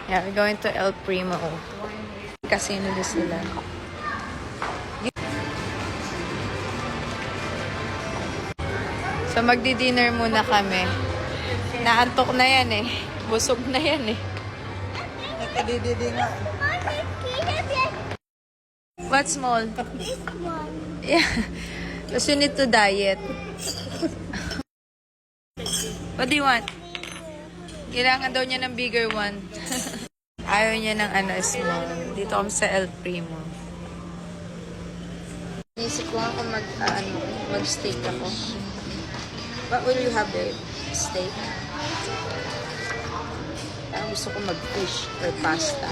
Yeah, we're going to El Primo. Casino din sila. So, magdi-dinner muna kami. Naantok na yan eh. Busog na yan eh. Nakadididi nga. What's small? This one. Yeah. Because you need to diet. What do you want? Kailangan daw niya ng bigger one. Ayaw niya ng small. Dito kami sa El Primo. Inisip ko nga kung mag-steak ako. What will you have, babe? Steak? Gusto ko mag-fish or pasta.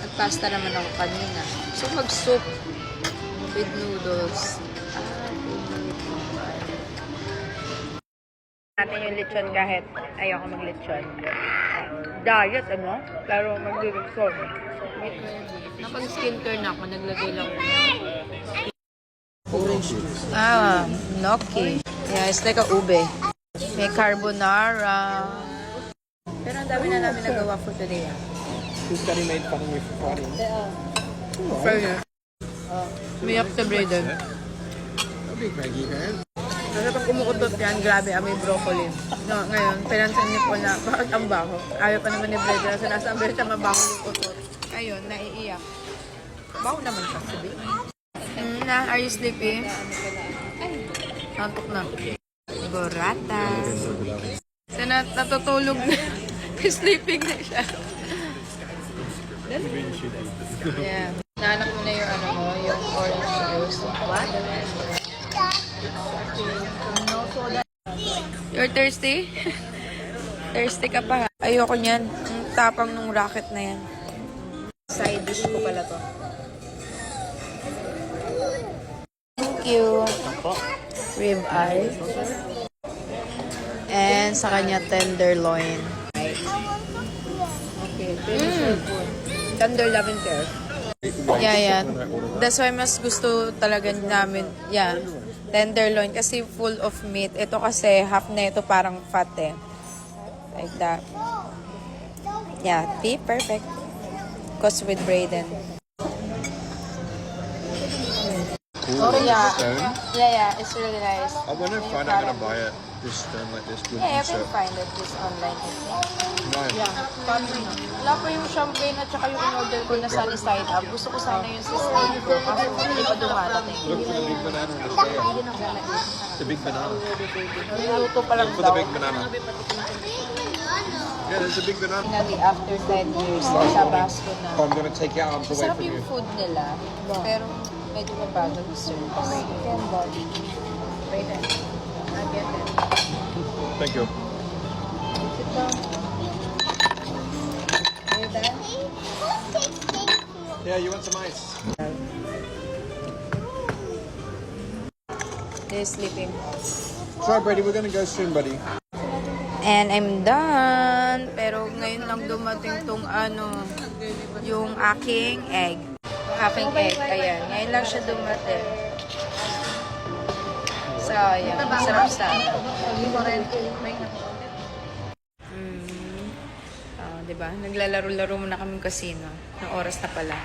Nag-pasta naman ako kanina. So, mag-soup with noodles. Natin yung lechon kahit ayoko mag-lechon. Diet, Pero mag-lechon. Napag-skincare na ako, naglagay lang ako. Gnocchi. Yeah, it's like a ube. May carbonara. Pero ang dami na namin nagawa for today. Who's got made fun of me for farting? Friday. Umiyak sa Braden. That'd be cranky, man. Kasi pag kumukutot yan, grabe, amoy broccoli. No, ngayon, pinansin niyo po na, bakit ang baho? Ayaw pa naman ni Braden kasi nasa ambil siya mabaho yung kutot. Ayun, naiiyak. Baho naman siya, sabi. Are you sleepy? Nantok na. Burrata. So, natutulog na. Sleeping na siya. Yeah. Naanak mo na yung yung orange juice. What? You're thirsty? Thirsty ka pa. Ayoko niyan. Ang tapang nung racket na yan. Side dish ko pala to. Thank you. Rib eye. And sa kanya tenderloin. Okay. Tender love and care. Yeah. That's why mas gusto talaga namin. Yeah. Tenderloin kasi full of meat. Ito kasi half na ito parang fat eh. Like that. Yeah. See? Perfect. Because with Braden. Oh yeah. Yeah. It's really nice. I wonder if I'm gonna buy it. This stone like this with Yeah, you can insert. find it this online. I think. No. Yeah. Wala pa yung champagne at saka yung in-order ko na sunny side up. Gusto ko sana yung sa steak ko. Kaso hindi pa dumarating. Look for the big banana in the stand. The big banana. Niluto pa lang Look for daw. the big banana. Yeah, there's a big banana. Finally, after 10 years, sa Basco na. I'm gonna take it out away Masarap from yung you. food nila. Pero medyo mabagal yung service. Wait then. I get it. Thank you. Sit down. Are you done? Yeah, you want some ice? They're sleeping. Sorry, Brady, we're gonna go soon, buddy. And I'm done. Pero ngayon lang dumating tong yung aking egg. Aking egg. Ayan. Ngayon lang siya dumating. So, ayan. Masarap sana. Diba? Naglalaro-laro muna kami casino. Ng oras na pala.